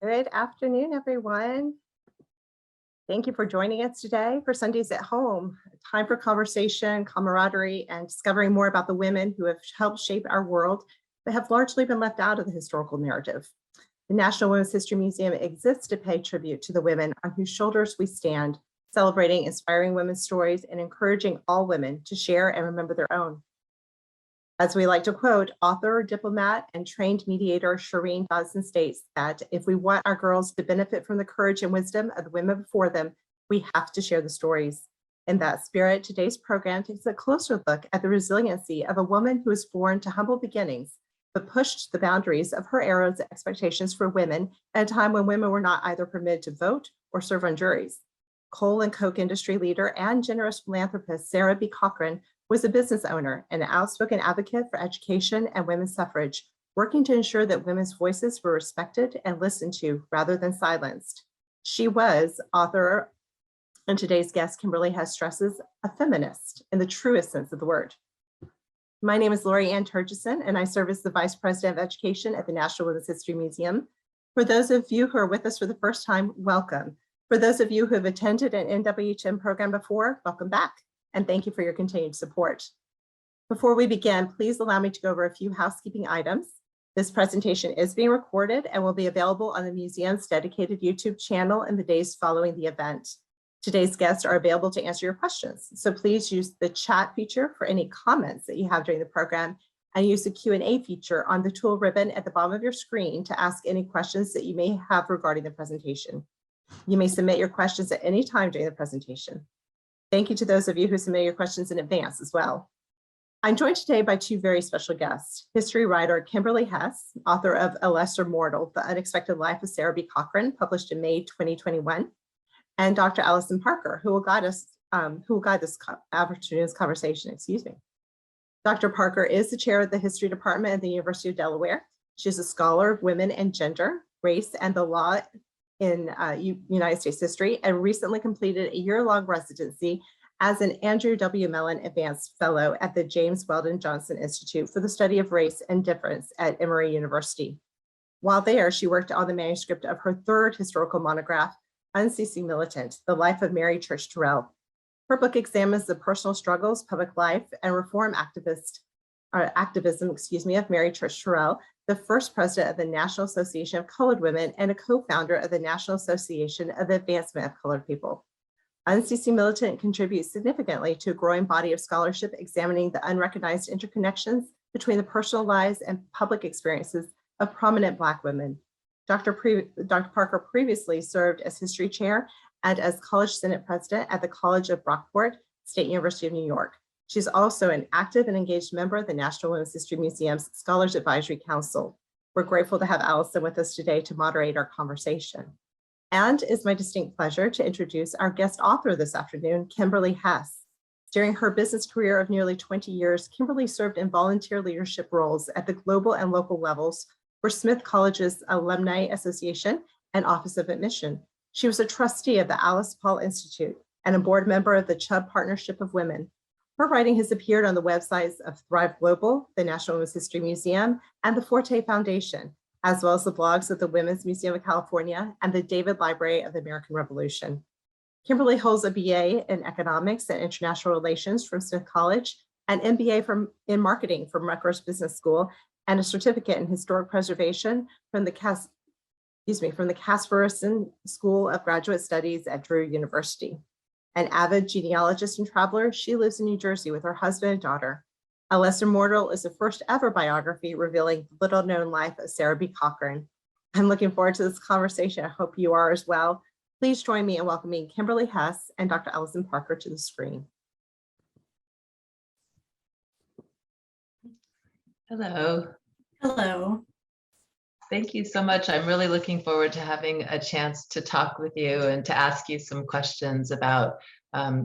Good afternoon, everyone. Thank you for joining us today for Sundays at Home, a time for conversation, camaraderie, and discovering more about the women who have helped shape our world, but have largely been left out of the historical narrative. The National Women's History Museum exists to pay tribute to the women on whose shoulders we stand, celebrating inspiring women's stories and encouraging all women to share and remember their own. As we like to quote, author, diplomat, and trained mediator Shireen Dodson states that if we want our girls to benefit from the courage and wisdom of the women before them, we have to share the stories. In that spirit, today's program takes a closer look at the resiliency of a woman who was born to humble beginnings, but pushed the boundaries of her era's expectations for women at a time when women were not either permitted to vote or serve on juries. Coal and coke industry leader and generous philanthropist Sarah B. Cochran was a business owner and an outspoken advocate for education and women's suffrage, working to ensure that women's voices were respected and listened to rather than silenced. She was author, and today's guest, Kimberly Hess, stresses, a feminist in the truest sense of the word. My name is Lori Ann Turgison, and I serve as the Vice President of Education at the National Women's History Museum. For those of you who are with us for the first time, welcome. For those of you who have attended an NWHM program before, welcome back. And thank you for your continued support. Before we begin, please allow me to go over a few housekeeping items. This presentation is being recorded and will be available on the museum's dedicated YouTube channel in the days following the event. Today's guests are available to answer your questions, so please use the chat feature for any comments that you have during the program, and use the Q&A feature on the tool ribbon at the bottom of your screen to ask any questions that you may have regarding the presentation. You may submit your questions at any time during the presentation. Thank you to those of you who submitted your questions in advance as well. I'm joined today by two very special guests, history writer Kimberly Hess, author of A Lesser Mortal, The Unexpected Life of Sarah B. Cochran, published in May 2021, and Dr. Alison Parker, who will guide this afternoon's conversation, Dr. Parker is the chair of the history department at the University of Delaware. She's a scholar of women and gender, race, and the law in United States history, and recently completed a year-long residency as an Andrew W. Mellon Advanced Fellow at the James Weldon Johnson Institute for the Study of Race and Difference at Emory University. While there, she worked on the manuscript of her third historical monograph, Unceasing Militant, The Life of Mary Church Terrell. Her book examines the personal struggles, public life, and reform activism of Mary Church Terrell, the first president of the National Association of Colored Women and a co-founder of the National Association of the Advancement of Colored People. Unceasing Militant contributes significantly to a growing body of scholarship examining the unrecognized interconnections between the personal lives and public experiences of prominent Black women. Dr. Parker previously served as history chair and as College Senate president at the College of Brockport, State University of New York. She's also an active and engaged member of the National Women's History Museum's Scholars Advisory Council. We're grateful to have Alison with us today to moderate our conversation. And it's my distinct pleasure to introduce our guest author this afternoon, Kimberly Hess. During her business career of nearly 20 years, Kimberly served in volunteer leadership roles at the global and local levels for Smith College's Alumni Association and Office of Admission. She was a trustee of the Alice Paul Institute and a board member of the Chubb Partnership of Women. Her writing has appeared on the websites of Thrive Global, the National Women's History Museum, and the Forte Foundation, as well as the blogs of the Women's Museum of California and the David Library of the American Revolution. Kimberly holds a BA in Economics and International Relations from Smith College, an MBA in Marketing from Rutgers Business School, and a certificate in Historic Preservation from the Casperson School of Graduate Studies at Drew University. An avid genealogist and traveler, she lives in New Jersey with her husband and daughter. A Lesser Mortal is the first ever biography revealing the little-known life of Sarah B. Cochran. I'm looking forward to this conversation. I hope you are as well. Please join me in welcoming Kimberly Hess and Dr. Alison Parker to the screen. Hello. Hello. Thank you so much. I'm really looking forward to having a chance to talk with you and to ask you some questions about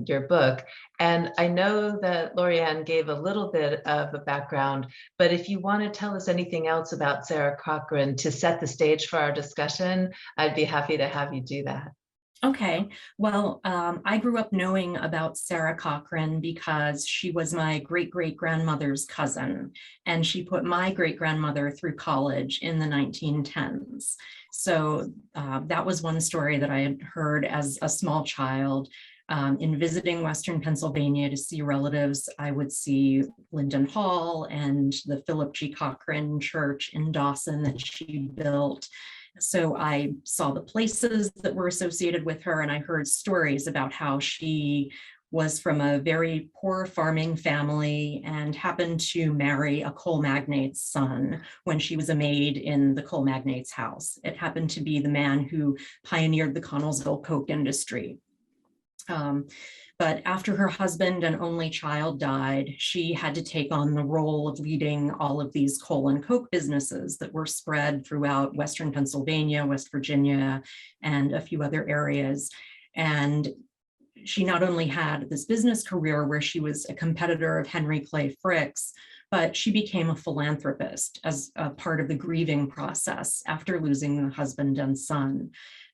your book. And I know that Lorianne gave a little bit of a background, but if you want to tell us anything else about Sarah Cochran to set the stage for our discussion, I'd be happy to have you do that. Okay, well, I grew up knowing about Sarah Cochran because she was my great-great-grandmother's cousin, and she put my great-grandmother through college in the 1910s. So that was one story that I had heard as a small child. In visiting Western Pennsylvania to see relatives, I would see Linden Hall and the Philip G. Cochran Church in Dawson that she built. So I saw the places that were associated with her, and I heard stories about how she was from a very poor farming family and happened to marry a coal magnate's son when she was a maid in the coal magnate's house. It happened to be the man who pioneered the Connellsville coke industry. But after her husband and only child died, she had to take on the role of leading all of these coal and coke businesses that were spread throughout Western Pennsylvania, West Virginia, and a few other areas. And she not only had this business career where she was a competitor of Henry Clay Frick's, but she became a philanthropist as a part of the grieving process after losing the husband and son.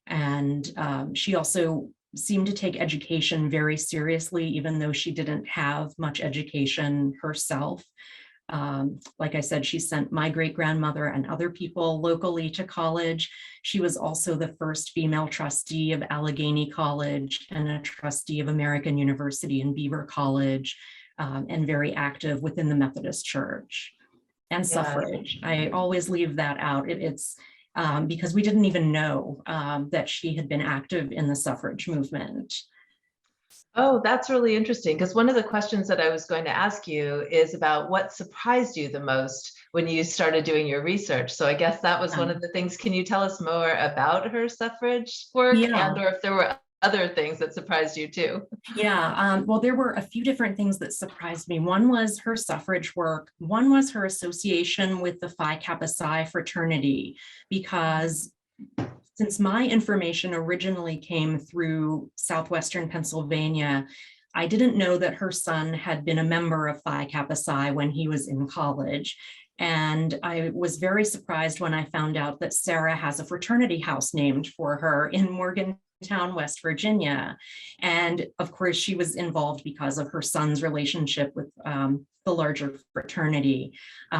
And she also seemed to take education very seriously, even though she didn't have much education herself. Like I said, she sent my great-grandmother and other people locally to college. She was also the first female trustee of Allegheny College and a trustee of American University in Beaver College, and very active within the Methodist Church. And suffrage. I always leave that out. It's because we didn't even know that she had been active in the suffrage movement. Oh, that's really interesting, because one of the questions that I was going to ask you is about what surprised you the most when you started doing your research. So I guess that was one of the things. Can you tell us more about her suffrage work, and or if there were other things that surprised you too? Yeah, well, there were a few different things that surprised me. One was her suffrage work. One was her association with the Phi Kappa Psi fraternity, because since my information originally came through Southwestern Pennsylvania, I didn't know that her son had been a member of Phi Kappa Psi when he was in college. And I was very surprised when I found out that Sarah has a fraternity house named for her in Morgantown, West Virginia. And of course, she was involved because of her son's relationship with the larger fraternity.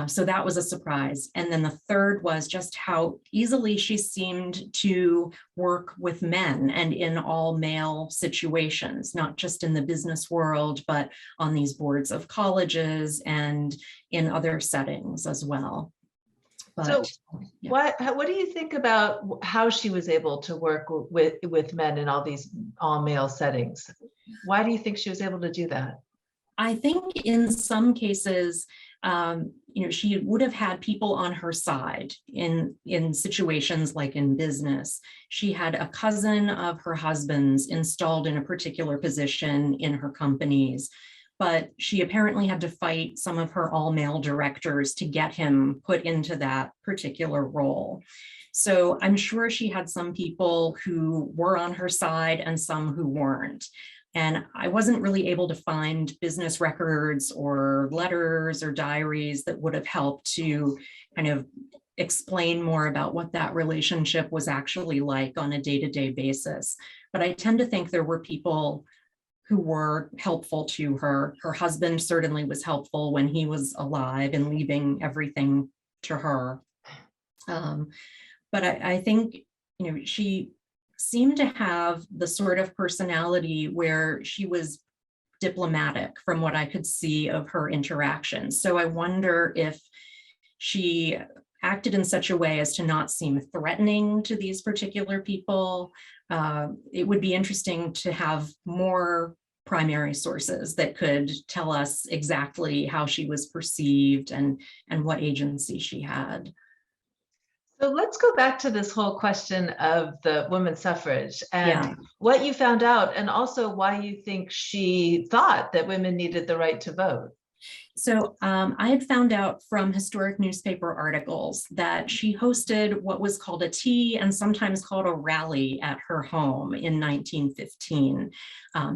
So that was a surprise. And then the third was just how easily she seemed to work with men and in all male situations, not just in the business world, but on these boards of colleges and in other settings as well. But, so yeah. what do you think about how she was able to work with men in all these all male settings? Why do you think she was able to do that? I think in some cases, she would have had people on her side in situations like in business. She had a cousin of her husband's installed in a particular position in her companies, but she apparently had to fight some of her all-male directors to get him put into that particular role. So I'm sure she had some people who were on her side and some who weren't. And I wasn't really able to find business records or letters or diaries that would have helped to kind of explain more about what that relationship was actually like on a day-to-day basis. But I tend to think there were people who were helpful to her. Her husband certainly was helpful when he was alive and leaving everything to her. But I think, she seemed to have the sort of personality where she was diplomatic from what I could see of her interactions. So I wonder if she acted in such a way as to not seem threatening to these particular people. It would be interesting to have more primary sources that could tell us exactly how she was perceived and what agency she had. So let's go back to this whole question of the women's suffrage and what you found out, and also why you think she thought that women needed the right to vote. So I had found out from historic newspaper articles that she hosted what was called a tea and sometimes called a rally at her home in 1915.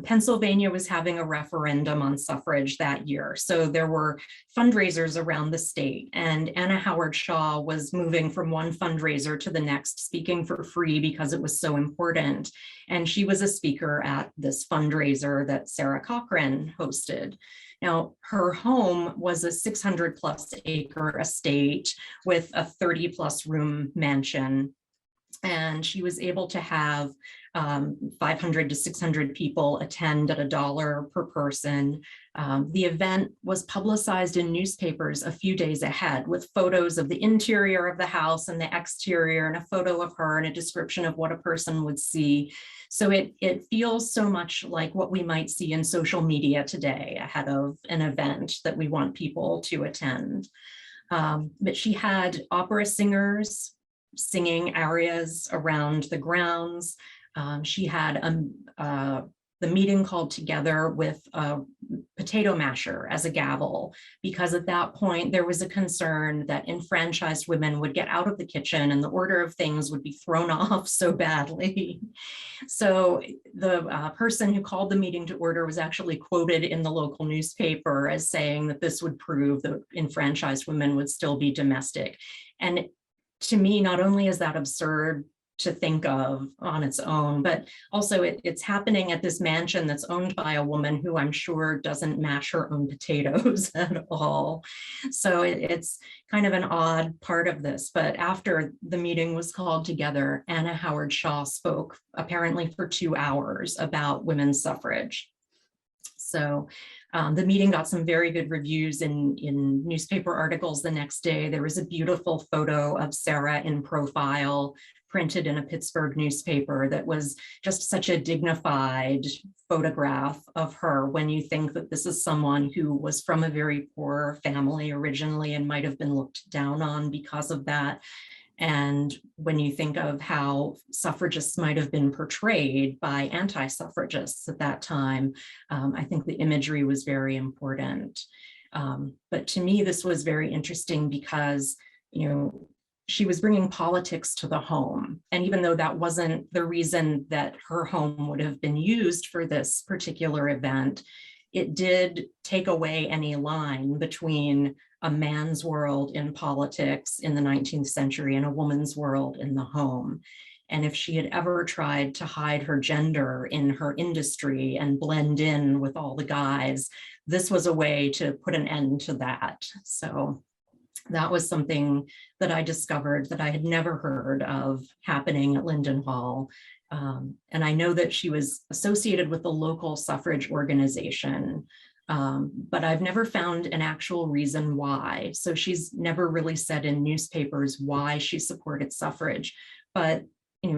Pennsylvania was having a referendum on suffrage that year. So there were fundraisers around the state, and Anna Howard Shaw was moving from one fundraiser to the next, speaking for free because it was so important. And she was a speaker at this fundraiser that Sarah Cochran hosted. Now, her home was a 600 plus acre estate with a 30 plus room mansion. And she was able to have 500 to 600 people attend at $1 per person. The event was publicized in newspapers a few days ahead with photos of the interior of the house and the exterior, and a photo of her and a description of what a person would see. So it feels so much like what we might see in social media today ahead of an event that we want people to attend. But she had opera singers singing arias around the grounds. She had the meeting called together with a potato masher as a gavel, because at that point there was a concern that enfranchised women would get out of the kitchen and the order of things would be thrown off so badly. So the person who called the meeting to order was actually quoted in the local newspaper as saying that this would prove that enfranchised women would still be domestic. And to me, not only is that absurd to think of on its own, but also it's happening at this mansion that's owned by a woman who I'm sure doesn't mash her own potatoes at all. So it's kind of an odd part of this. But after the meeting was called together, Anna Howard Shaw spoke apparently for 2 hours about women's suffrage. So the meeting got some very good reviews in newspaper articles the next day. There was a beautiful photo of Sarah in profile printed in a Pittsburgh newspaper that was just such a dignified photograph of her, when you think that this is someone who was from a very poor family originally and might have been looked down on because of that. And when you think of how suffragists might have been portrayed by anti-suffragists at that time, I think the imagery was very important. But to me, this was very interesting because, she was bringing politics to the home. And even though that wasn't the reason that her home would have been used for this particular event, it did take away any line between a man's world in politics in the 19th century and a woman's world in the home. And if she had ever tried to hide her gender in her industry and blend in with all the guys, this was a way to put an end to that. So that was something that I discovered that I had never heard of happening at Linden Hall. And I know that she was associated with the local suffrage organization, but I've never found an actual reason why. So she's never really said in newspapers why she supported suffrage, but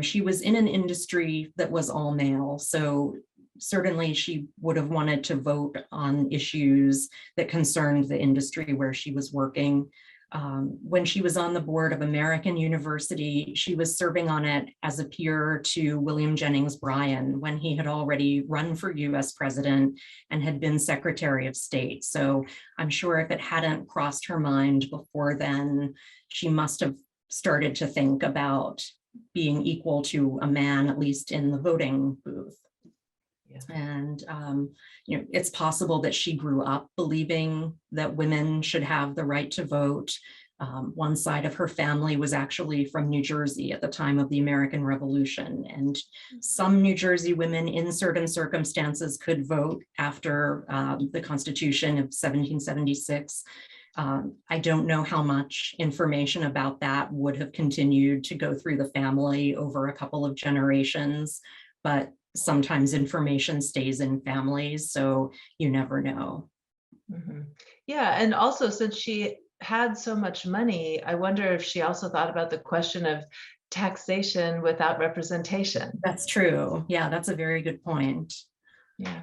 she was in an industry that was all male. So certainly she would have wanted to vote on issues that concerned the industry where she was working. When she was on the board of American University, she was serving on it as a peer to William Jennings Bryan when he had already run for US president and had been Secretary of State. So I'm sure if it hadn't crossed her mind before then, she must have started to think about being equal to a man, at least in the voting booth. And, it's possible that she grew up believing that women should have the right to vote. One side of her family was actually from New Jersey at the time of the American Revolution. And some New Jersey women in certain circumstances could vote after the Constitution of 1776. I don't know how much information about that would have continued to go through the family over a couple of generations, but sometimes information stays in families, so you never know. Mm-hmm. Yeah, and also since she had so much money, I wonder if she also thought about the question of taxation without representation. That's true. Yeah, that's a very good point. Yeah.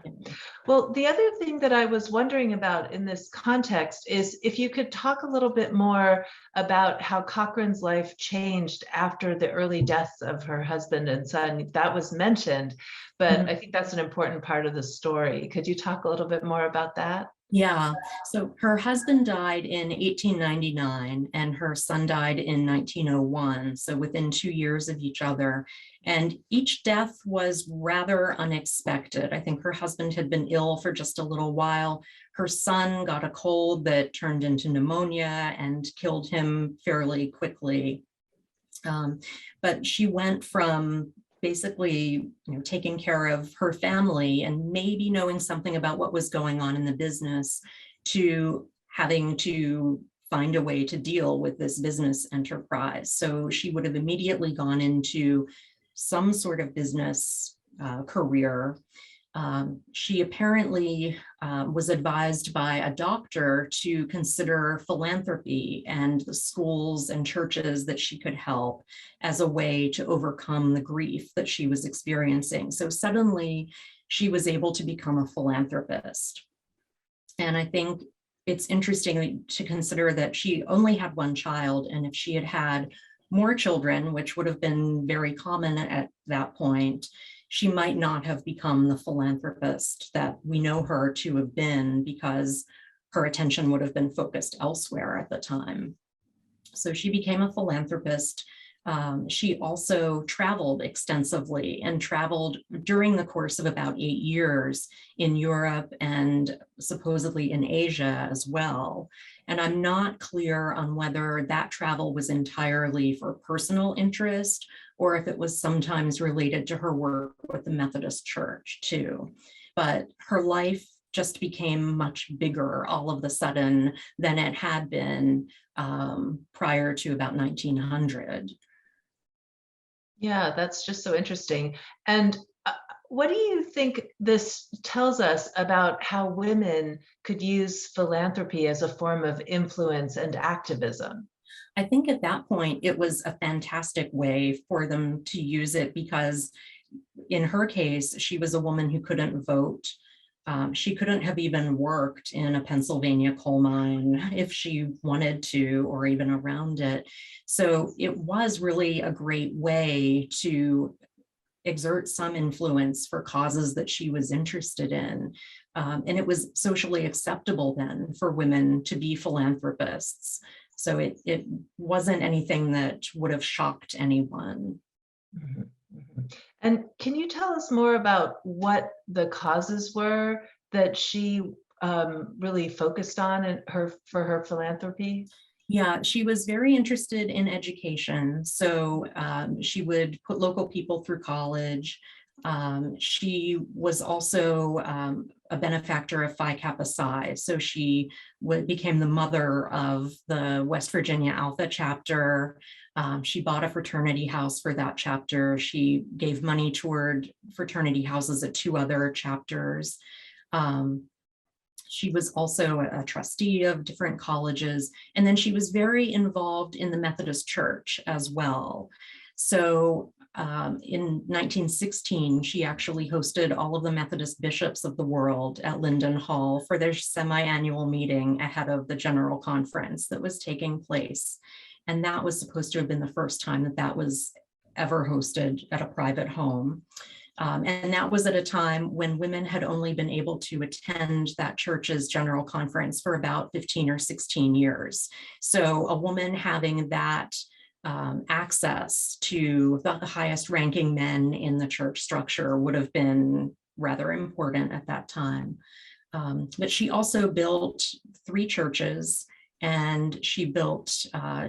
Well, the other thing that I was wondering about in this context is if you could talk a little bit more about how Cochran's life changed after the early deaths of her husband and son. That was mentioned, but I think that's an important part of the story. Could you talk a little bit more about that? Yeah, so her husband died in 1899 and her son died in 1901, so within 2 years of each other. And each death was rather unexpected. I think her husband had been ill for just a little while. Her son got a cold that turned into pneumonia and killed him fairly quickly. But she went from basically, taking care of her family and maybe knowing something about what was going on in the business to having to find a way to deal with this business enterprise. So she would have immediately gone into some sort of business career. She apparently was advised by a doctor to consider philanthropy and the schools and churches that she could help as a way to overcome the grief that she was experiencing. So suddenly she was able to become a philanthropist. And I think it's interesting to consider that she only had one child, and if she had had more children, which would have been very common at that point, she might not have become the philanthropist that we know her to have been, because her attention would have been focused elsewhere at the time. So she became a philanthropist. She also traveled extensively and traveled during the course of about 8 years in Europe and supposedly in Asia as well. And I'm not clear on whether that travel was entirely for personal interest or if it was sometimes related to her work with the Methodist Church too. But her life just became much bigger all of a sudden than it had been prior to about 1900. Yeah, that's just so interesting. And what do you think this tells us about how women could use philanthropy as a form of influence and activism? I think at that point, it was a fantastic way for them to use it because in her case, she was a woman who couldn't vote. She couldn't have even worked in a Pennsylvania coal mine if she wanted to, or even around it. So it was really a great way to exert some influence for causes that she was interested in. And it was socially acceptable then for women to be philanthropists. So it wasn't anything that would have shocked anyone. Mhm, mhm. And can you tell us more about what the causes were that she really focused on for her philanthropy? Yeah, she was very interested in education. So she would put local people through college. She was also a benefactor of Phi Kappa Psi. So she became the mother of the West Virginia Alpha chapter. She bought a fraternity house for that chapter. She gave money toward fraternity houses at 2 other chapters. She was also a trustee of different colleges, and then she was very involved in the Methodist Church as well. So in 1916, she actually hosted all of the Methodist bishops of the world at Linden Hall for their semi-annual meeting ahead of the General Conference that was taking place. And that was supposed to have been the first time that that was ever hosted at a private home. And that was at a time when women had only been able to attend that church's general conference for about 15 or 16 years. So a woman having that access to the highest ranking men in the church structure would have been rather important at that time. But she also built 3 churches, and she built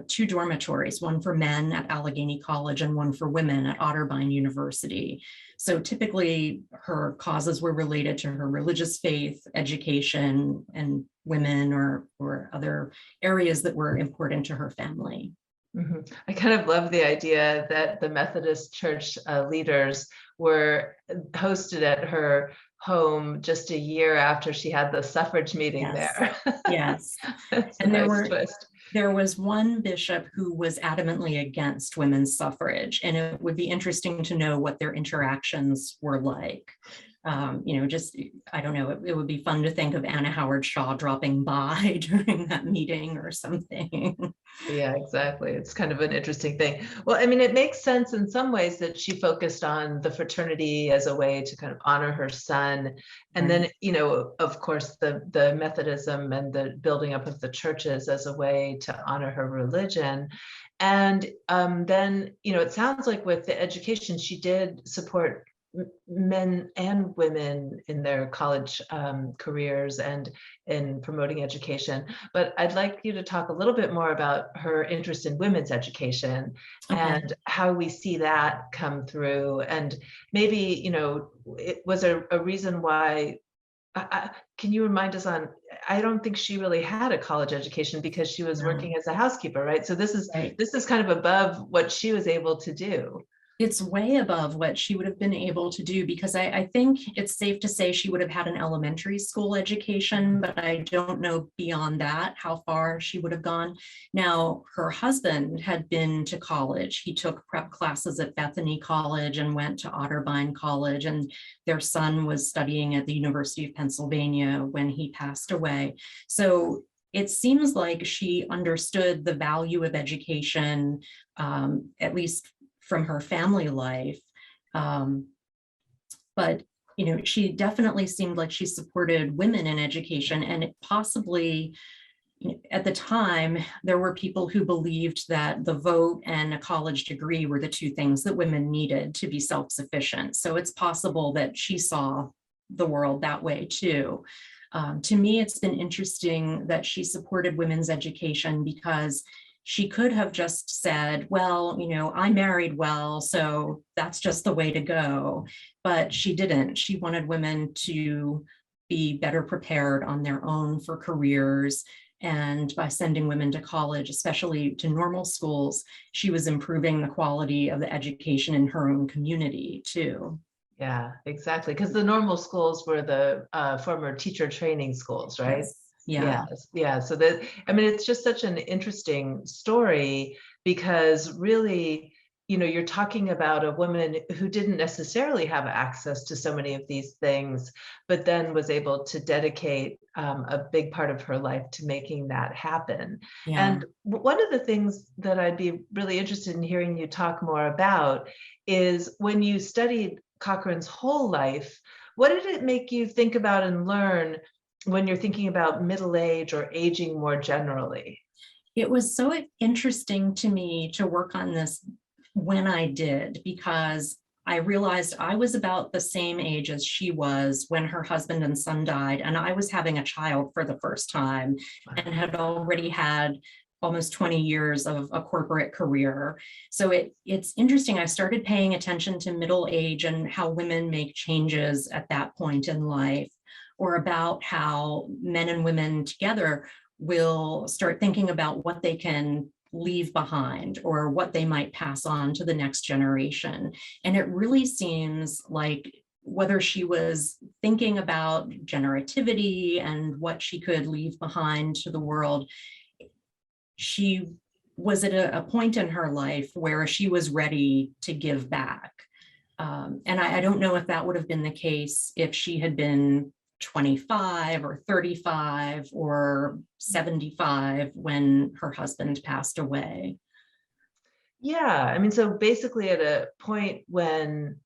2 dormitories, one for men at Allegheny College and one for women at Otterbein University. So typically her causes were related to her religious faith, education, and women or other areas that were important to her family. Mhm. I kind of love the idea that the Methodist Church leaders were hosted at her home just a year after she had the suffrage meeting Yes. there. Yes. That's a And nice twist. there was one bishop who was adamantly against women's suffrage, and it would be interesting to know what their interactions were like. Just, I don't know, it would be fun to think of Anna Howard Shaw dropping by during that meeting or something. Yeah, exactly. It's kind of an interesting thing. Well, I mean, it makes sense in some ways that she focused on the fraternity as a way to kind of honor her son. And then, of course, the Methodism and the building up of the churches as a way to honor her religion. And then, it sounds like with the education, she did support men and women in their college careers and in promoting education. But I'd like you to talk a little bit more about her interest in women's education and how we see that come through. And maybe, it was a reason why. Can you remind us on, I don't think she really had a college education because she was working as a housekeeper, right? So this is kind of above what she was able to do. It's way above what she would have been able to do, because I think it's safe to say she would have had an elementary school education, but I don't know beyond that how far she would have gone. Now, her husband had been to college. He took prep classes at Bethany College and went to Otterbein College, and their son was studying at the University of Pennsylvania when he passed away. So it seems like she understood the value of education, at least from her family life. But, she definitely seemed like she supported women in education, and it possibly, at the time, there were people who believed that the vote and a college degree were the two things that women needed to be self-sufficient. So it's possible that she saw the world that way too. To me, it's been interesting that she supported women's education, because she could have just said, well, I married well, so that's just the way to go. But she didn't. She wanted women to be better prepared on their own for careers. And by sending women to college, especially to normal schools, she was improving the quality of the education in her own community too. Yeah, exactly. Because the normal schools were the former teacher training schools, right? Yes. Yeah. Yeah. So that, I mean, it's just such an interesting story, because really, you're talking about a woman who didn't necessarily have access to so many of these things, but then was able to dedicate a big part of her life to making that happen. Yeah. And one of the things that I'd be really interested in hearing you talk more about is, when you studied Cochran's whole life, what did it make you think about and learn when you're thinking about middle age or aging more generally? It was so interesting to me to work on this when I did, because I realized I was about the same age as she was when her husband and son died, and I was having a child for the first time and had already had almost 20 years of a corporate career. So it's interesting. I started paying attention to middle age and how women make changes at that point in life, or about how men and women together will start thinking about what they can leave behind or what they might pass on to the next generation. And it really seems like, whether she was thinking about generativity and what she could leave behind to the world, she was at a point in her life where she was ready to give back. And I don't know if that would have been the case if she had been 25 or 35 or 75 when her husband passed away. Yeah, I mean, so basically at a point when,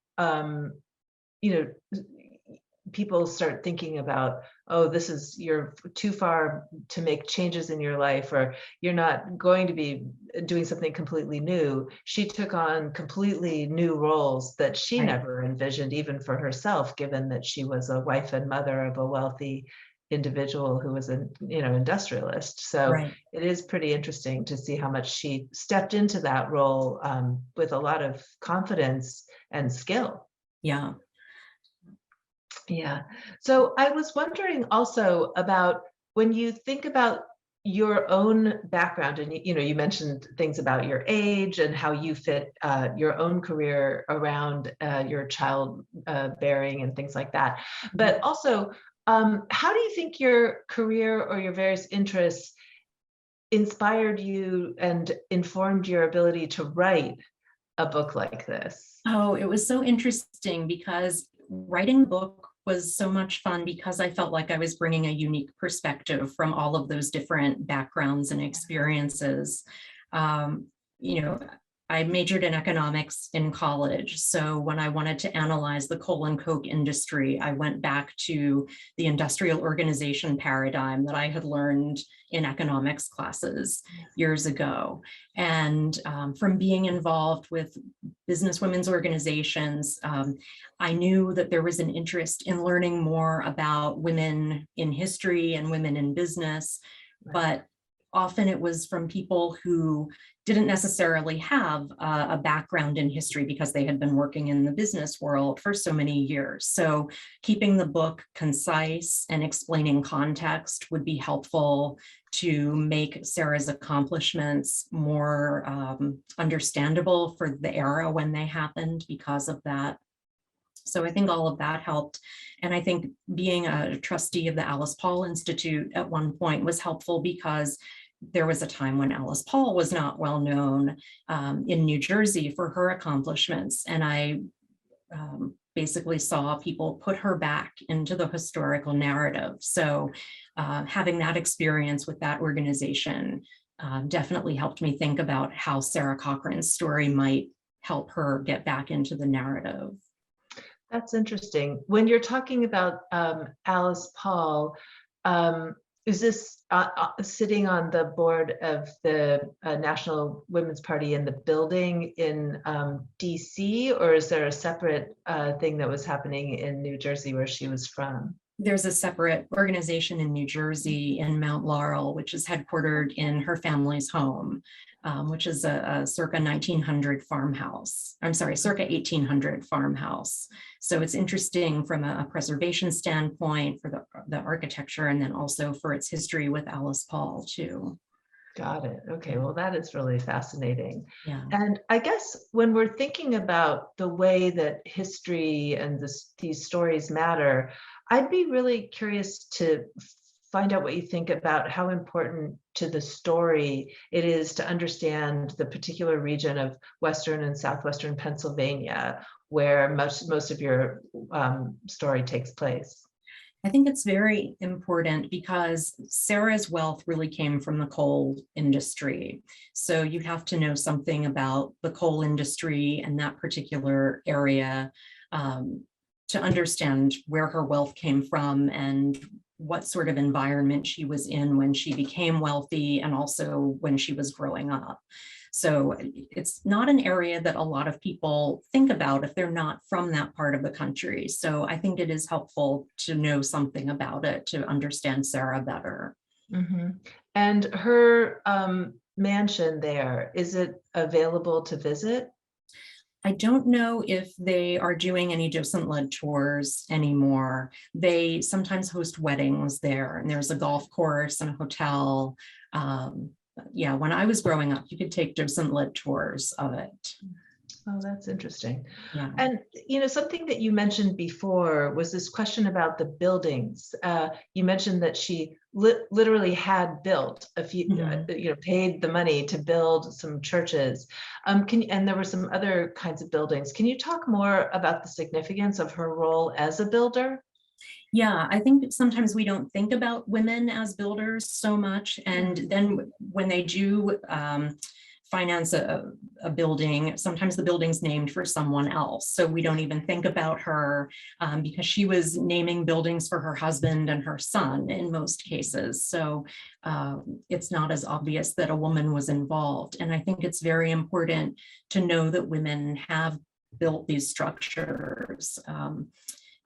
people start thinking about, oh, you're too far to make changes in your life, or you're not going to be doing something completely new. She took on completely new roles that she never envisioned, even for herself, given that she was a wife and mother of a wealthy individual who was an industrialist. So it is pretty interesting to see how much she stepped into that role with a lot of confidence and skill. Yeah. Yeah. So I was wondering also about, when you think about your own background, and you mentioned things about your age and how you fit your own career around your child bearing and things like that. But also, how do you think your career or your various interests inspired you and informed your ability to write a book like this? Oh, it was so interesting, because writing the book was so much fun because I felt like I was bringing a unique perspective from all of those different backgrounds and experiences. You know, I majored in economics in college. So when I wanted to analyze the coal and coke industry, I went back to the industrial organization paradigm that I had learned in economics classes years ago. And from being involved with business women's organizations, I knew that there was an interest in learning more about women in history and women in business, but often it was from people who didn't necessarily have a background in history because they had been working in the business world for so many years. So keeping the book concise and explaining context would be helpful to make Sarah's accomplishments more understandable for the era when they happened because of that. So I think all of that helped. And I think being a trustee of the Alice Paul Institute at one point was helpful because there was a time when Alice Paul was not well known in New Jersey for her accomplishments. And I basically saw people put her back into the historical narrative. So having that experience with that organization definitely helped me think about how Sarah Cochran's story might help her get back into the narrative. That's interesting. When you're talking about Alice Paul, is this sitting on the board of the National Women's Party in the building in DC, or is there a separate thing that was happening in New Jersey where she was from? There's a separate organization in New Jersey in Mount Laurel, which is headquartered in her family's home, which is a circa 1900 farmhouse. I'm sorry, circa 1800 farmhouse. So it's interesting from a preservation standpoint for the architecture, and then also for its history with Alice Paul too. Got it. Okay, well, that is really fascinating. Yeah. And I guess when we're thinking about the way that history and these stories matter, I'd be really curious to find out what you think about how important to the story it is to understand the particular region of Western and Southwestern Pennsylvania, where most of your story takes place. I think it's very important because Sarah's wealth really came from the coal industry. So you have to know something about the coal industry and that particular area to understand where her wealth came from and what sort of environment she was in when she became wealthy and also when she was growing up. So it's not an area that a lot of people think about if they're not from that part of the country. So I think it is helpful to know something about it to understand Sarah better. Mm-hmm. And her mansion there, is it available to visit? I don't know if they are doing any docent-led tours anymore. They sometimes host weddings there, and there's a golf course and a hotel. Yeah, when I was growing up, you could take docent-led tours of it. Oh, that's interesting. Yeah. And something that you mentioned before was this question about the buildings. You mentioned that she literally had built a few, paid the money to build some churches. And there were some other kinds of buildings. Can you talk more about the significance of her role as a builder? Yeah, I think sometimes we don't think about women as builders so much. And then when they do finance a building, sometimes the building's named for someone else. So we don't even think about her because she was naming buildings for her husband and her son in most cases. So it's not as obvious that a woman was involved. And I think it's very important to know that women have built these structures.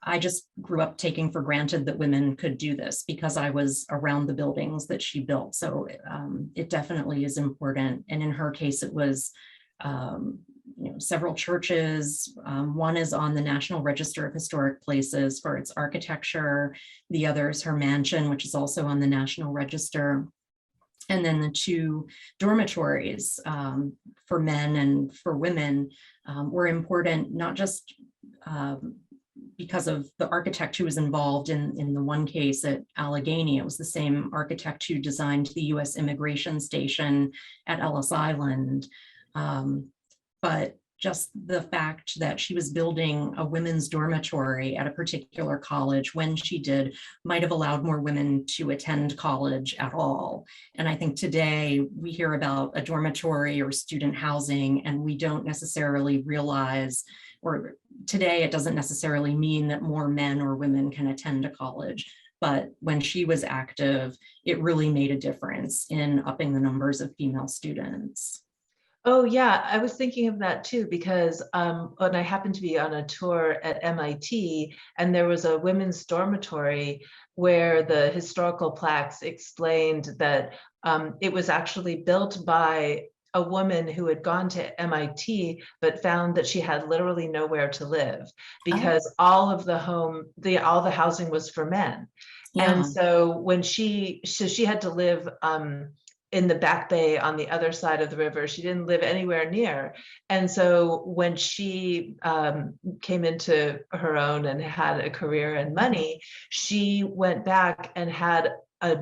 I just grew up taking for granted that women could do this because I was around the buildings that she built. So it definitely is important. And in her case, it was several churches. One is on the National Register of Historic Places for its architecture. The other is her mansion, which is also on the National Register. And then the two dormitories for men and for women were important, not just because of the architect who was involved in the one case at Allegheny. It was the same architect who designed the U.S. immigration station at Ellis Island. But just the fact that she was building a women's dormitory at a particular college when she did might have allowed more women to attend college at all. And I think today we hear about a dormitory or student housing, and we don't necessarily realize, or today it doesn't necessarily mean that more men or women can attend a college. But when she was active, it really made a difference in upping the numbers of female students. Oh yeah, I was thinking of that too, because when I happened to be on a tour at MIT, and there was a women's dormitory where the historical plaques explained that it was actually built by a woman who had gone to MIT, but found that she had literally nowhere to live because all of all the housing was for men. Yeah. And so when she had to live in the back bay on the other side of the river. She didn't live anywhere near. And so when she came into her own and had a career and money, she went back and had a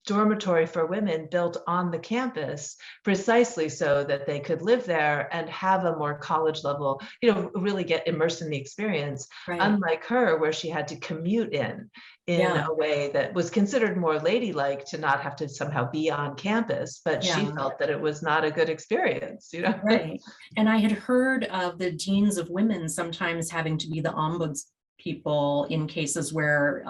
dormitory for women built on the campus precisely so that they could live there and have a more college level, really get immersed in the experience. Right. Unlike her, where she had to commute in a way that was considered more ladylike to not have to somehow be on campus, but she felt that it was not a good experience, Right. And I had heard of the deans of women sometimes having to be the ombuds people in cases where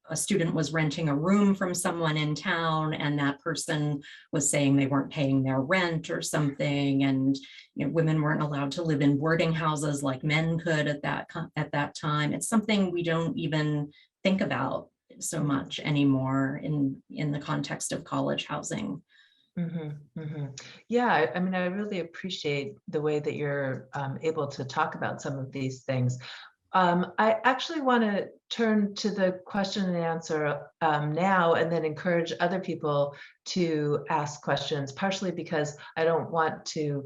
a student was renting a room from someone in town and that person was saying they weren't paying their rent or something, and women weren't allowed to live in boarding houses like men could at that time. It's something we don't even think about so much anymore in the context of college housing. Mm-hmm, mm-hmm. Yeah, I mean, I really appreciate the way that you're able to talk about some of these things. I actually want to turn to the question and answer now, and then encourage other people to ask questions, partially because I don't want to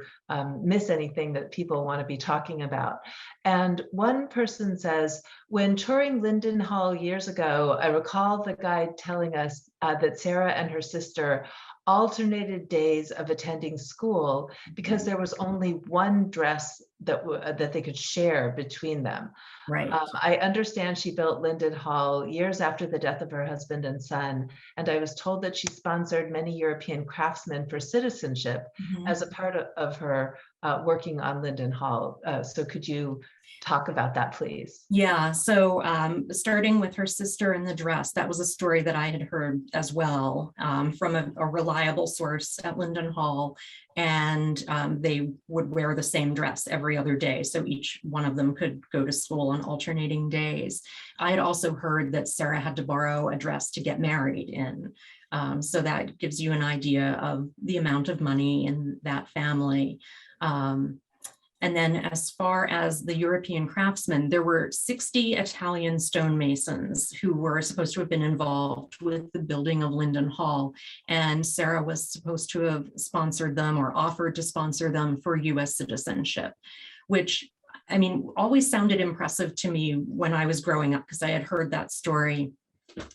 miss anything that people want to be talking about. And one person says, when touring Linden Hall years ago, I recall the guide telling us that Sarah and her sister alternated days of attending school because there was only one dress that they could share between them. Right. I understand she built Linden Hall years after the death of her husband and son, and I was told that she sponsored many European craftsmen for citizenship as a part of her working on Linden Hall. So could you talk about that, please? Yeah, so starting with her sister in the dress, that was a story that I had heard as well from a reliable source at Linden Hall, and they would wear the same dress every other day, so each one of them could go to school on alternating days. I had also heard that Sarah had to borrow a dress to get married in, so that gives you an idea of the amount of money in that family. And then as far as the European craftsmen, there were 60 Italian stonemasons who were supposed to have been involved with the building of Linden Hall. And Sarah was supposed to have sponsored them or offered to sponsor them for US citizenship, which, I mean, always sounded impressive to me when I was growing up because I had heard that story.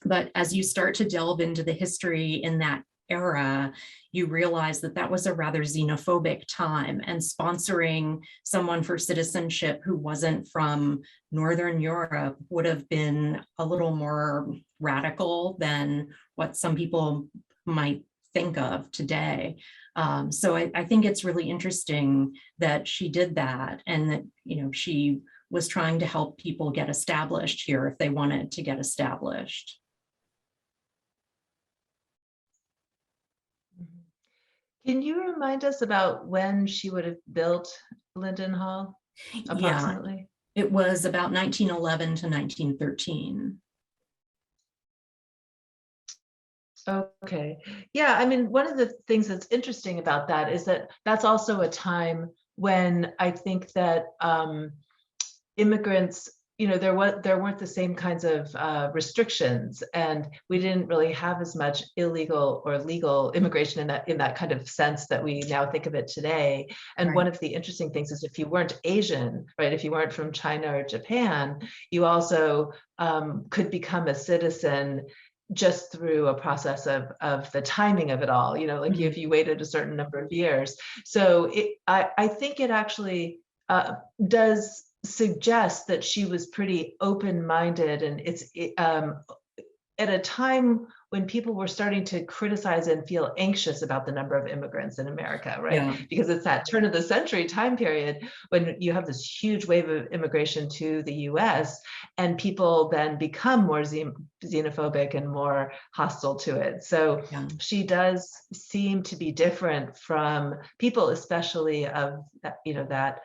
But as you start to delve into the history in that era, you realize that that was a rather xenophobic time, and sponsoring someone for citizenship who wasn't from Northern Europe would have been a little more radical than what some people might think of today. So I think it's really interesting that she did that, and that she was trying to help people get established here if they wanted to get established. Can you remind us about when she would have built Linden Hall, approximately? Yeah, it was about 1911 to 1913. Okay. Yeah, I mean, one of the things that's interesting about that is that that's also a time when I think that immigrants, there weren't the same kinds of restrictions, and we didn't really have as much illegal or legal immigration in that kind of sense that we now think of it today. And Right. One of the interesting things is if you weren't Asian, right, if you weren't from China or Japan, you also could become a citizen just through a process of the timing of it all, like if you waited a certain number of years. So I think it actually does suggest that she was pretty open-minded, and at a time when people were starting to criticize and feel anxious about the number of immigrants in America, right? Yeah. Because it's that turn of the century time period when you have this huge wave of immigration to the US, and people then become more xenophobic and more hostile to it. So Yeah. she does seem to be different from people, especially of that, that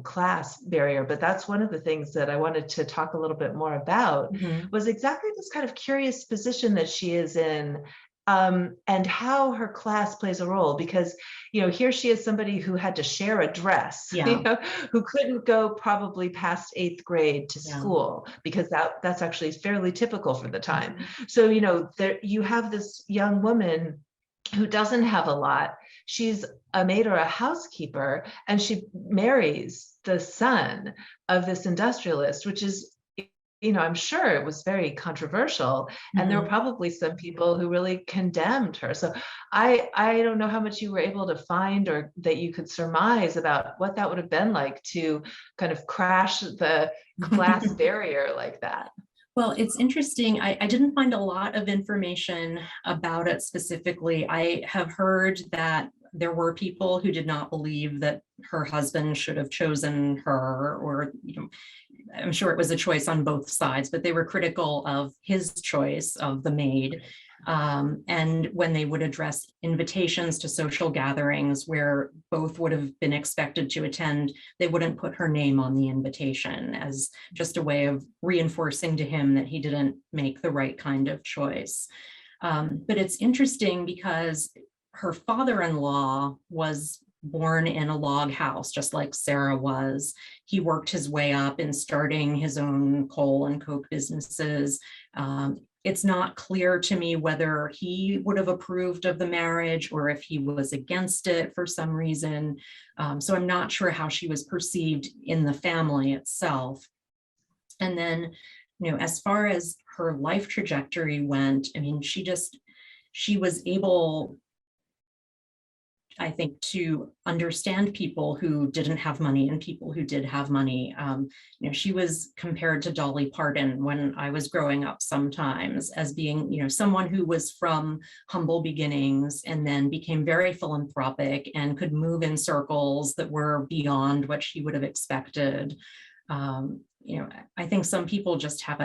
class barrier. But that's one of the things that I wanted to talk a little bit more about, was exactly this kind of curious position that she is in, and how her class plays a role. Because here she is, somebody who had to share a dress, Yeah. who couldn't go probably past 8th grade to Yeah. school, because that's actually fairly typical for the time. So there you have this young woman who doesn't have a lot. She's a maid or a housekeeper, and she marries the son of this industrialist, which is, I'm sure it was very controversial. And there were probably some people who really condemned her. So I don't know how much you were able to find, or that you could surmise about what that would have been like to kind of crash the class barrier like that. Well, it's interesting. I didn't find a lot of information about it specifically. I have heard that there were people who did not believe that her husband should have chosen her, or, I'm sure it was a choice on both sides, but they were critical of his choice of the maid. And when they would address invitations to social gatherings where both would have been expected to attend, they wouldn't put her name on the invitation, as just a way of reinforcing to him that he didn't make the right kind of choice. But it's interesting because her father-in-law was born in a log house, just like Sarah was. He worked his way up in starting his own coal and coke businesses. It's not clear to me whether he would have approved of the marriage or if he was against it for some reason. So I'm not sure how she was perceived in the family itself. And then, as far as her life trajectory went, I mean, she was able, I think, to understand people who didn't have money and people who did have money. She was compared to Dolly Parton when I was growing up sometimes as being, someone who was from humble beginnings and then became very philanthropic and could move in circles that were beyond what she would have expected. I think some people just have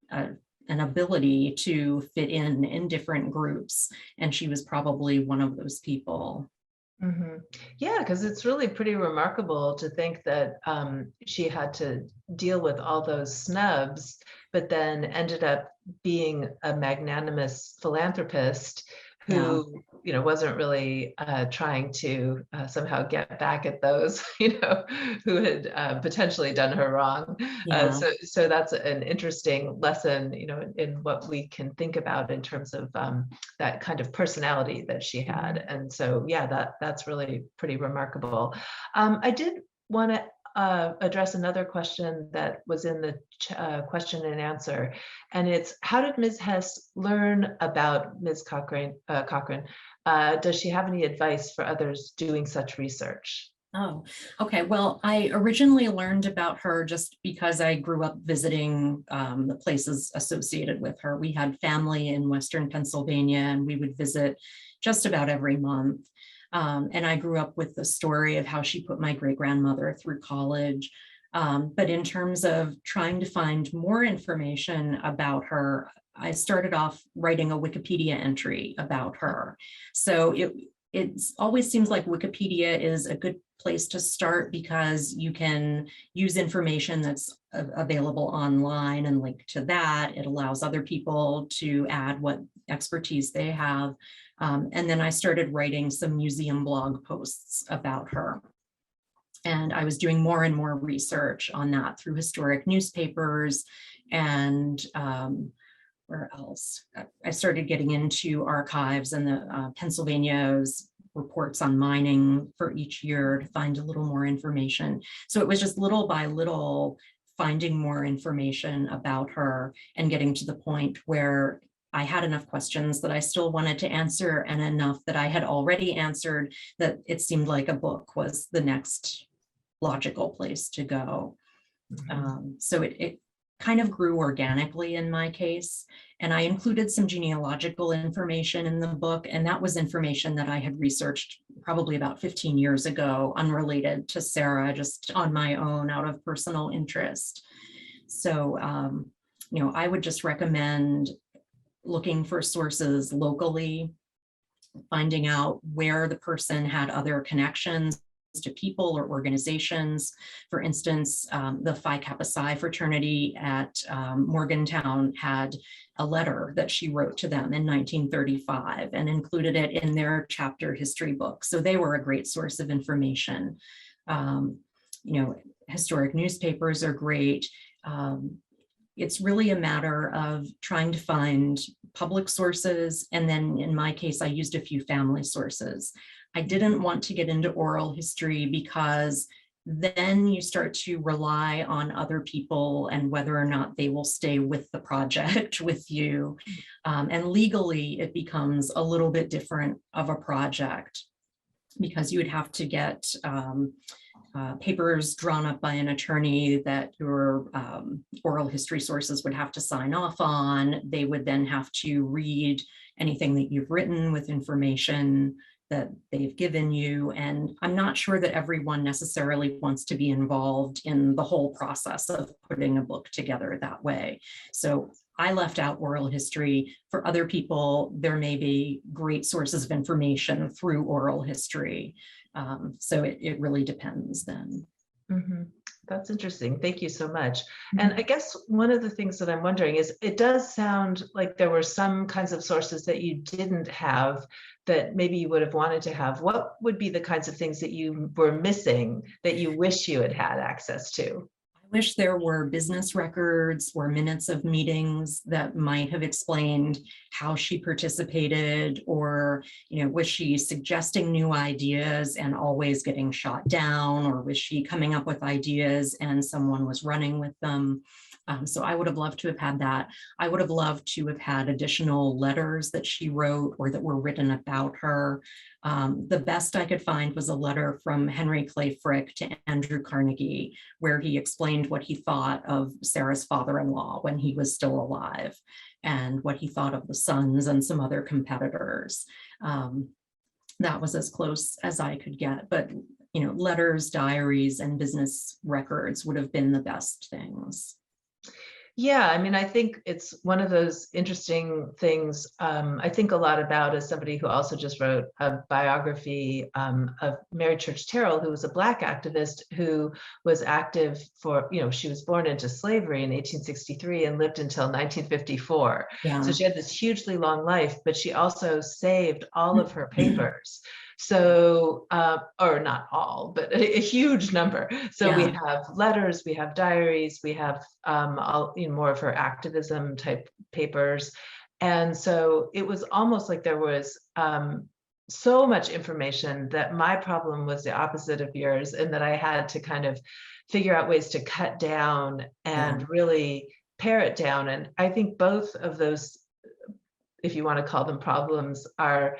an ability to fit in different groups, and she was probably one of those people. Yeah, because it's really pretty remarkable to think that she had to deal with all those snubs, but then ended up being a magnanimous philanthropist who, wasn't really trying to somehow get back at those, who had potentially done her wrong. So that's an interesting lesson, in what we can think about in terms of that kind of personality that she had. And so, yeah, that's really pretty remarkable. I did want to address another question that was in the question and answer, and it's, how did Ms. Hess learn about Ms. Cochran? Does she have any advice for others doing such research? Oh, okay. Well, I originally learned about her just because I grew up visiting the places associated with her. We had family in Western Pennsylvania, and we would visit just about every month. And I grew up with the story of how she put my great-grandmother through college. But in terms of trying to find more information about her, I started off writing a Wikipedia entry about her. So it always seems like Wikipedia is a good place to start because you can use information that's available online and link to that. It allows other people to add what expertise they have. And then I started writing some museum blog posts about her. And I was doing more and more research on that through historic newspapers and where else? I started getting into archives and the Pennsylvania's reports on mining for each year to find a little more information. So it was just little by little finding more information about her and getting to the point where I had enough questions that I still wanted to answer, and enough that I had already answered that it seemed like a book was the next logical place to go. Mhm. So it kind of grew organically in my case. And I included some genealogical information in the book, and that was information that I had researched probably about 15 years ago, unrelated to Sarah, just on my own out of personal interest. So, I would just recommend looking for sources locally, finding out where the person had other connections to people or organizations. For instance, the Phi Kappa Psi fraternity at Morgantown had a letter that she wrote to them in 1935 and included it in their chapter history book. So they were a great source of information. Historic newspapers are great. It's really a matter of trying to find public sources. And then in my case, I used a few family sources. I didn't want to get into oral history because then you start to rely on other people and whether or not they will stay with the project with you. And legally, it becomes a little bit different of a project because you would have to get papers drawn up by an attorney that your oral history sources would have to sign off on. They would then have to read anything that you've written with information that they've given you. And I'm not sure that everyone necessarily wants to be involved in the whole process of putting a book together that way. So I left out oral history. For other people, there may be great sources of information through oral history. So it really depends then. Mm-hmm. That's interesting. Thank you so much. And I guess one of the things that I'm wondering is, it does sound like there were some kinds of sources that you didn't have that maybe you would have wanted to have. What would be the kinds of things that you were missing that you wish you had had access to? I wish there were business records or minutes of meetings that might have explained how she participated, or, was she suggesting new ideas and always getting shot down, or was she coming up with ideas and someone was running with them? So I would have loved to have had that. I would have loved to have had additional letters that she wrote or that were written about her. The best I could find was a letter from Henry Clay Frick to Andrew Carnegie, where he explained what he thought of Sarah's father-in-law when he was still alive, and what he thought of the sons and some other competitors. That was as close as I could get, but letters, diaries, and business records would have been the best things. Yeah, I mean, I think it's one of those interesting things I think a lot about, as somebody who also just wrote a biography of Mary Church Terrell, who was a Black activist who was active for, she was born into slavery in 1863 and lived until 1954. Yeah. So she had this hugely long life, but she also saved all of her papers. So, or not all, but a huge number. So we have letters, we have diaries, we have more of her activism type papers. And so it was almost like there was so much information that my problem was the opposite of yours, and that I had to kind of figure out ways to cut down and really pare it down. And I think both of those, if you want to call them problems, are,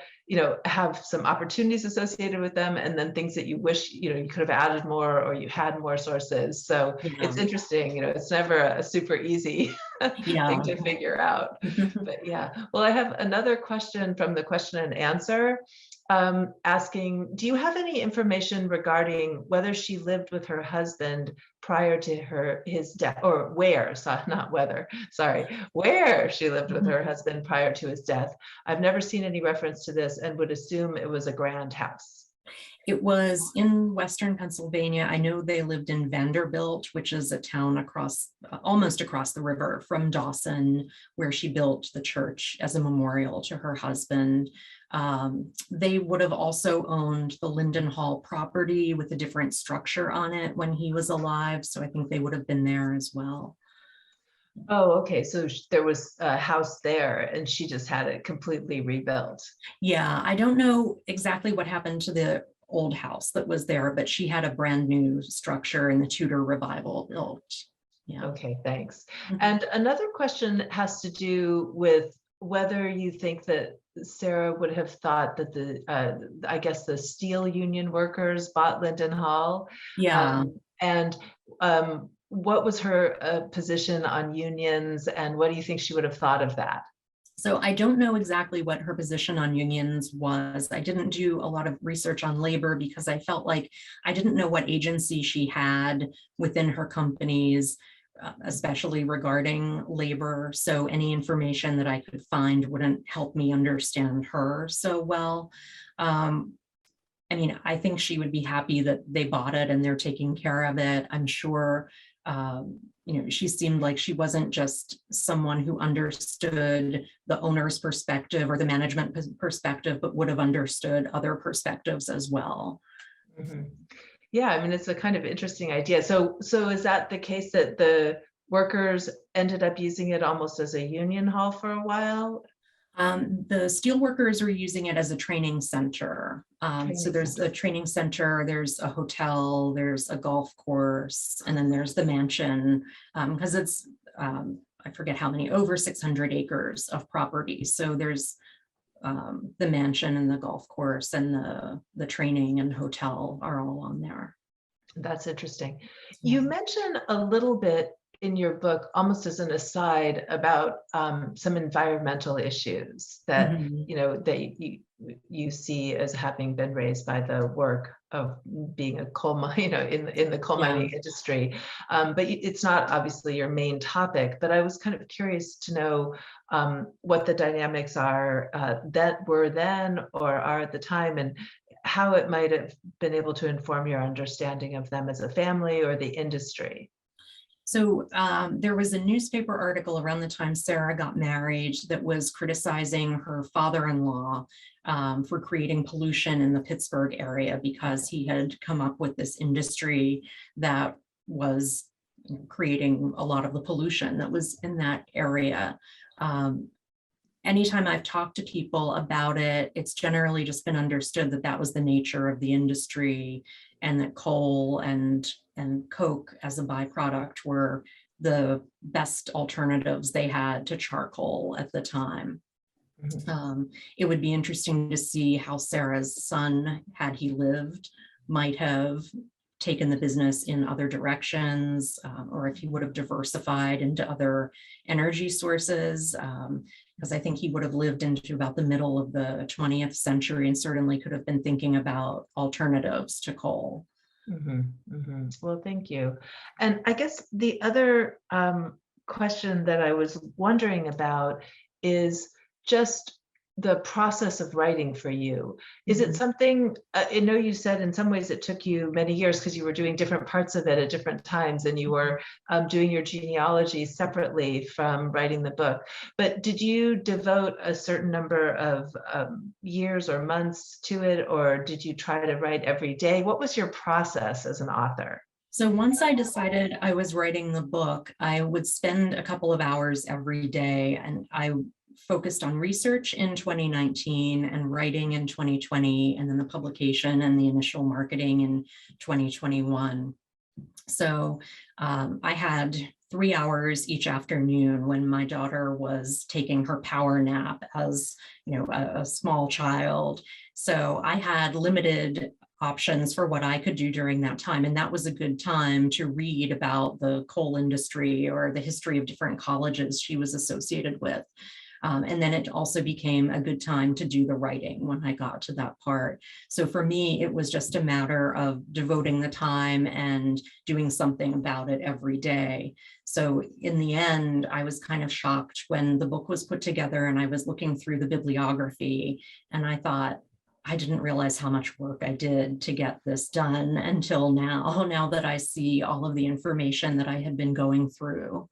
have some opportunities associated with them, and then things that you wish, you could have added more, or you had more sources. So it's interesting, it's never a super easy thing to figure out. But yeah, well, I have another question from the question and answer, asking, do you have any information regarding whether she lived with her husband prior to his death, or where, not whether, sorry, where she lived with her husband prior to his death? I've never seen any reference to this and would assume it was a grand house. It was in Western Pennsylvania. I know they lived in Vanderbilt, which is a town almost across the river from Dawson, where she built the church as a memorial to her husband. They would have also owned the Linden Hall property with a different structure on it when he was alive. So I think they would have been there as well. Oh, okay. So there was a house there and she just had it completely rebuilt. Yeah, I don't know exactly what happened to the old house that was there, but she had a brand new structure in the Tudor revival built. Yeah. Okay, thanks. And another question has to do with whether you think that Sarah would have thought that I guess the steel union workers bought Linden Hall. Yeah. And what was her position on unions, and what do you think she would have thought of that? So I don't know exactly what her position on unions was. I didn't do a lot of research on labor because I felt like I didn't know what agency she had within her companies, especially regarding labor. So any information that I could find wouldn't help me understand her so well. I mean, I think she would be happy that they bought it and they're taking care of it. I'm sure, she seemed like she wasn't just someone who understood the owner's perspective or the management perspective, but would have understood other perspectives as well. Mm-hmm. Yeah, I mean, it's a kind of interesting idea. So is that the case that the workers ended up using it almost as a union hall for a while? The steelworkers are using it as a training center. So there's a training center, there's a hotel, there's a golf course, and then there's the mansion, because it's, I forget how many, over 600 acres of property. So there's the mansion and the golf course and the training and hotel are all on there. That's interesting. You mentioned a little bit in your book, almost as an aside, about some environmental issues that that you see as having been raised by the work of being a coal mine, in the coal mining industry. But it's not obviously your main topic. But I was kind of curious to know what the dynamics are that were then or are at the time, and how it might have been able to inform your understanding of them as a family or the industry. So there was a newspaper article around the time Sarah got married that was criticizing her father-in-law for creating pollution in the Pittsburgh area because he had come up with this industry that was creating a lot of the pollution that was in that area. Anytime I've talked to people about it, it's generally just been understood that that was the nature of the industry, and that coal and coke as a byproduct were the best alternatives they had to charcoal at the time. It would be interesting to see how Sarah's son, had he lived, might have taken the business in other directions, or if he would have diversified into other energy sources, because I think he would have lived into about the middle of the 20th century and certainly could have been thinking about alternatives to coal. Well, thank you. And I guess the other question that I was wondering about is just the process of writing for you. Is it something, I know you said in some ways it took you many years because you were doing different parts of it at different times, and you were doing your genealogy separately from writing the book, but did you devote a certain number of years or months to it, or did you try to write every day? What was your process as an author? So once I decided I was writing the book, I would spend a couple of hours every day, and I focused on research in 2019 and writing in 2020, and then the publication and the initial marketing in 2021. So I had 3 hours each afternoon when my daughter was taking her power nap as a small child. So I had limited options for what I could do during that time. And that was a good time to read about the coal industry or the history of different colleges she was associated with. And then it also became a good time to do the writing when I got to that part. So for me, it was just a matter of devoting the time and doing something about it every day. So in the end, I was kind of shocked when the book was put together and I was looking through the bibliography, and I thought, I didn't realize how much work I did to get this done until now that I see all of the information that I had been going through.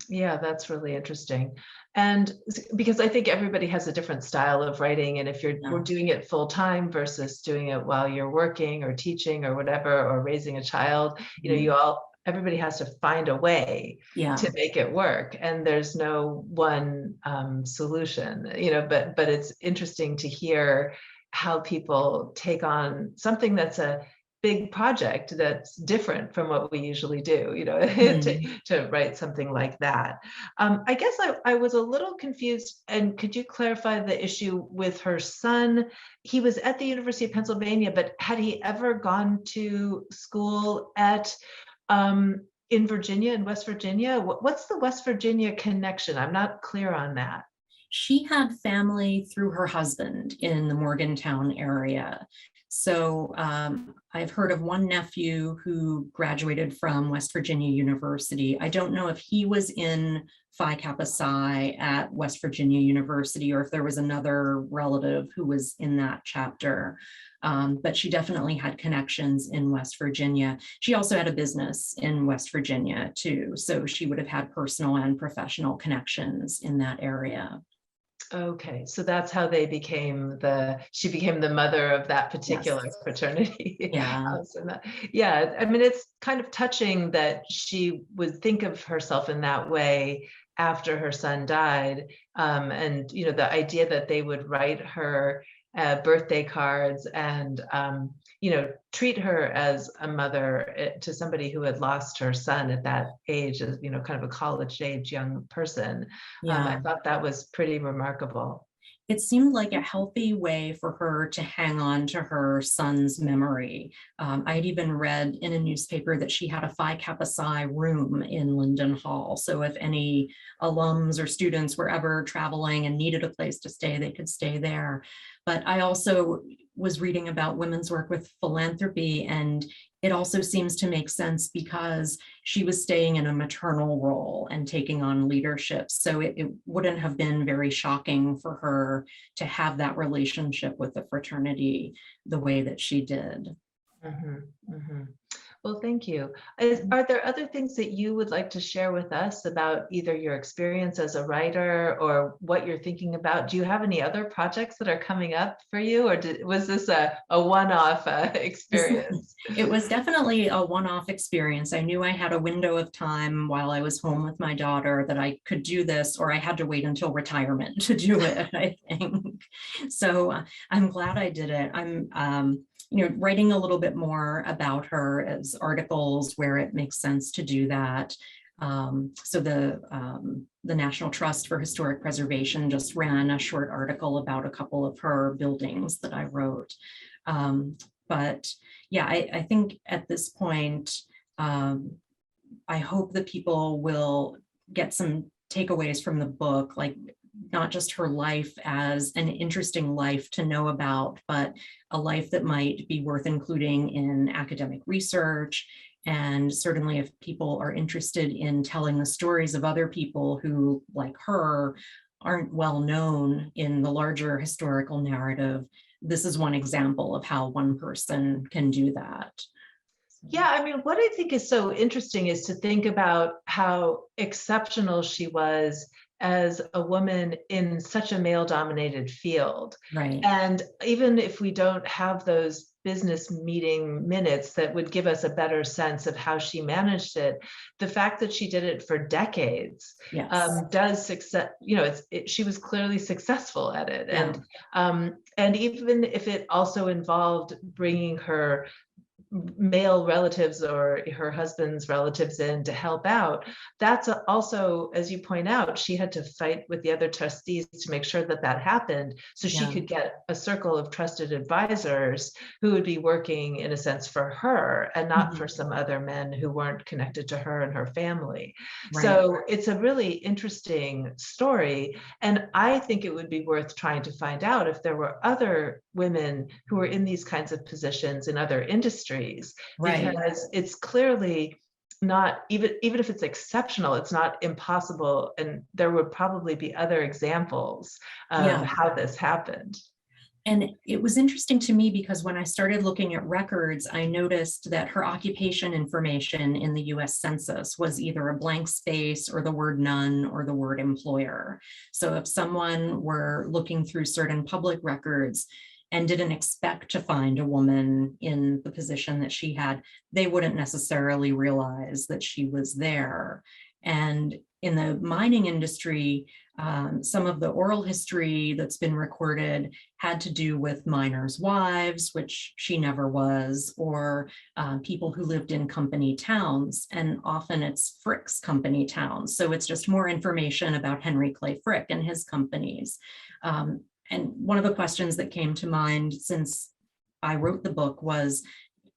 Yeah, that's really interesting. And because I think everybody has a different style of writing, and if we're doing it full time versus doing it while you're working or teaching or whatever, or raising a child, everybody has to find a way to make it work, and there's no one solution, but it's interesting to hear how people take on something that's a big project that's different from what we usually do, to write something like that. I guess I was a little confused, and could you clarify the issue with her son? He was at the University of Pennsylvania, but had he ever gone to school in Virginia, in West Virginia? What's the West Virginia connection? I'm not clear on that. She had family through her husband in the Morgantown area. So I've heard of one nephew who graduated from West Virginia University. I don't know if he was in Phi Kappa Psi at West Virginia University or if there was another relative who was in that chapter. But she definitely had connections in West Virginia. She also had a business in West Virginia too. So she would have had personal and professional connections in that area. Okay, so that's how she became the mother of that particular fraternity. Yeah. Yeah, I mean, it's kind of touching that she would think of herself in that way after her son died. And, the idea that they would write her birthday cards and, treat her as a mother to somebody who had lost her son at that age, as, kind of a college age young person. Yeah. I thought that was pretty remarkable. It seemed like a healthy way for her to hang on to her son's memory. I had even read in a newspaper that she had a Phi Kappa Psi room in Linden Hall. So if any alums or students were ever traveling and needed a place to stay, they could stay there. But I also was reading about women's work with philanthropy, and it also seems to make sense because she was staying in a maternal role and taking on leadership. So it wouldn't have been very shocking for her to have that relationship with the fraternity the way that she did. Mm-hmm, mm-hmm. Well, thank you. Are there other things that you would like to share with us about either your experience as a writer or what you're thinking about? Do you have any other projects that are coming up for you, or was this a one-off experience? It was definitely a one-off experience. I knew I had a window of time while I was home with my daughter that I could do this, or I had to wait until retirement to do it, I think. So I'm glad I did it. I'm writing a little bit more about her as articles where it makes sense to do that. So the National Trust for Historic Preservation just ran a short article about a couple of her buildings that I wrote. But yeah, I think at this point, I hope that people will get some takeaways from the book, like not just her life as an interesting life to know about, but a life that might be worth including in academic research. And certainly if people are interested in telling the stories of other people who, like her, aren't well known in the larger historical narrative, this is one example of how one person can do that. Yeah, I mean, what I think is so interesting is to think about how exceptional she was as a woman in such a male-dominated field. Right. And even if we don't have those business meeting minutes that would give us a better sense of how she managed it, the fact that she did it for decades does success. She was clearly successful at it, and even if it also involved bringing her male relatives or her husband's relatives in to help out, that's also, as you point out, she had to fight with the other trustees to make sure that that happened, so she could get a circle of trusted advisors who would be working in a sense for her and not for some other men who weren't connected to her and her family. Right. So it's a really interesting story, and I think it would be worth trying to find out if there were other women who were in these kinds of positions in other industries, because it's clearly not, even if it's exceptional, it's not impossible, and there would probably be other examples of how this happened. And it was interesting to me because when I started looking at records, I noticed that her occupation information in the US Census was either a blank space or the word none or the word employer. So if someone were looking through certain public records and didn't expect to find a woman in the position that she had, they wouldn't necessarily realize that she was there. And in the mining industry, some of the oral history that's been recorded had to do with miners' wives, which she never was, or people who lived in company towns, and often it's Frick's company towns. So it's just more information about Henry Clay Frick and his companies. And one of the questions that came to mind since I wrote the book was,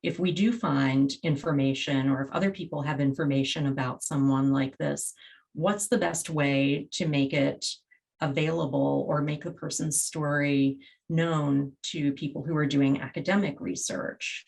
if we do find information, or if other people have information about someone like this, what's the best way to make it available or make the person's story known to people who are doing academic research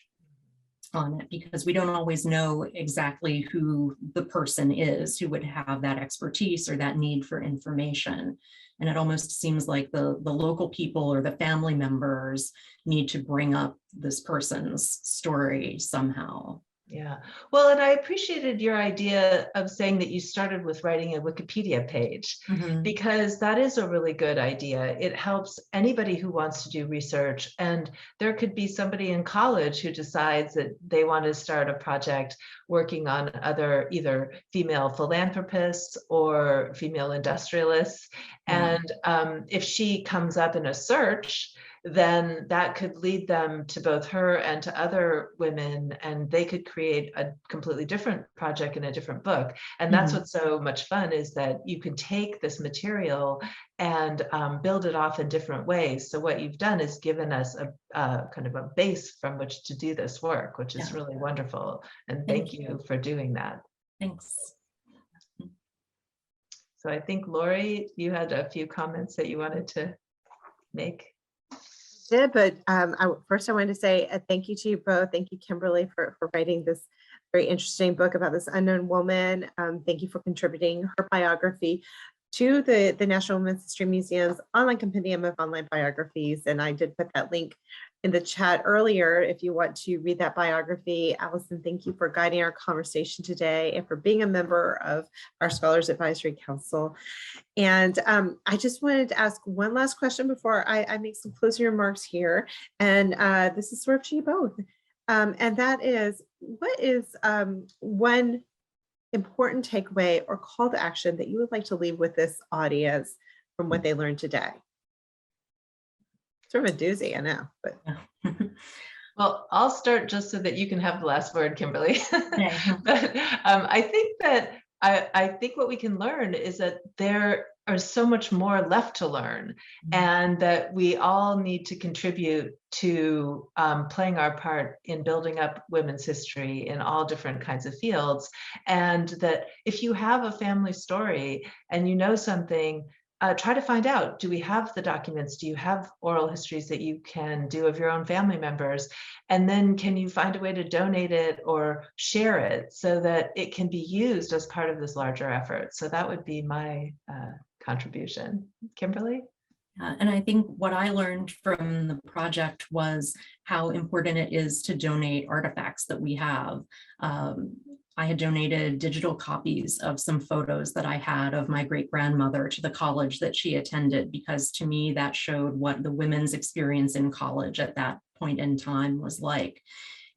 on it? Because we don't always know exactly who the person is who would have that expertise or that need for information. And it almost seems like the local people or the family members need to bring up this person's story somehow. Yeah, well, and I appreciated your idea of saying that you started with writing a Wikipedia page, because that is a really good idea. It helps anybody who wants to do research. And there could be somebody in college who decides that they want to start a project working on other either female philanthropists or female industrialists. And if she comes up in a search, then that could lead them to both her and to other women, and they could create a completely different project in a different book. And that's what's so much fun, is that you can take this material and build it off in different ways. So what you've done is given us a kind of a base from which to do this work, which is really wonderful. And thank you for doing that. Thanks. So I think, Lori, you had a few comments that you wanted to make. Did, but first I wanted to say thank you to you both. Thank you, Kimberly, for writing this very interesting book about this unknown woman. Thank you for contributing her biography to the National Women's History Museum's online compendium of online biographies. And I did put that link in the chat earlier if you want to read that biography. Alison, thank you for guiding our conversation today and for being a member of our Scholars Advisory Council. And I just wanted to ask one last question before I make some closing remarks here. And this is sort of to you both. And that is, what is one important takeaway or call to action that you would like to leave with this audience from what they learned today? Sort of a doozy, I know, but. Well, I'll start just so that you can have the last word, Kimberly. But I think that I think what we can learn is that there are so much more left to learn, and that we all need to contribute to playing our part in building up women's history in all different kinds of fields. And that if you have a family story and you know something, try to find out, do we have the documents? Do you have oral histories that you can do of your own family members? And then can you find a way to donate it or share it so that it can be used as part of this larger effort? So that would be my contribution. Kimberly? And I think what I learned from the project was how important it is to donate artifacts that we have. I had donated digital copies of some photos that I had of my great-grandmother to the college that she attended, because to me that showed what the women's experience in college at that point in time was like.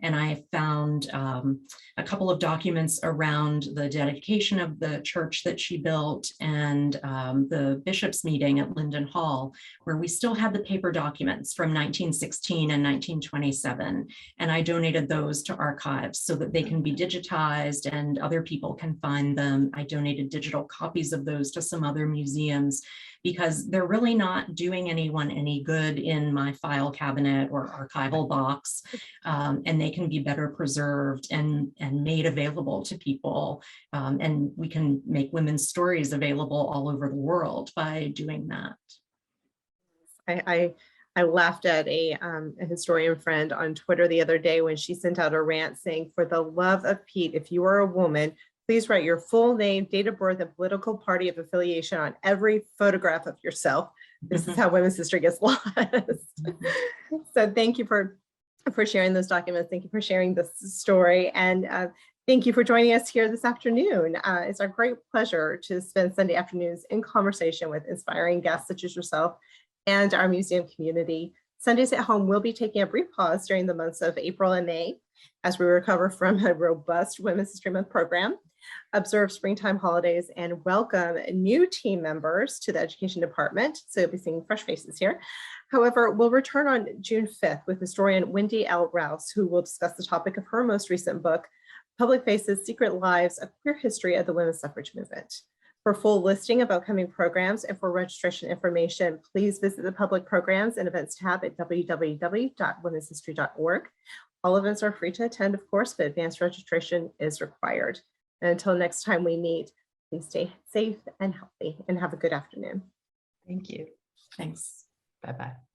And I found a couple of documents around the dedication of the church that she built and the bishop's meeting at Linden Hall, where we still had the paper documents from 1916 and 1927. And I donated those to archives so that they can be digitized and other people can find them. I donated digital copies of those to some other museums, because they're really not doing anyone any good in my file cabinet or archival box, and they can be better preserved and made available to people. And we can make women's stories available all over the world by doing that. I laughed at a historian friend on Twitter the other day when she sent out a rant saying, for the love of Pete, if you are a woman, please write your full name, date of birth, and political party of affiliation on every photograph of yourself. This is how women's history gets lost. So thank you for sharing those documents. Thank you for sharing this story. And thank you for joining us here this afternoon. It's our great pleasure to spend Sunday afternoons in conversation with inspiring guests such as yourself and our museum community. Sundays at Home will be taking a brief pause during the months of April and May as we recover from a robust Women's History Month program. observe springtime holidays, and welcome new team members to the education department. So you'll be seeing fresh faces here. However, we'll return on June 5th with historian Wendy L. Rouse, who will discuss the topic of her most recent book, Public Faces: Secret Lives, A Queer History of the Women's Suffrage Movement. For full listing of upcoming programs and for registration information, please visit the Public Programs and Events tab at www.womenshistory.org. All events are free to attend, of course, but advanced registration is required. And until next time we meet, please stay safe and healthy and have a good afternoon. Thank you. Thanks. Bye-bye.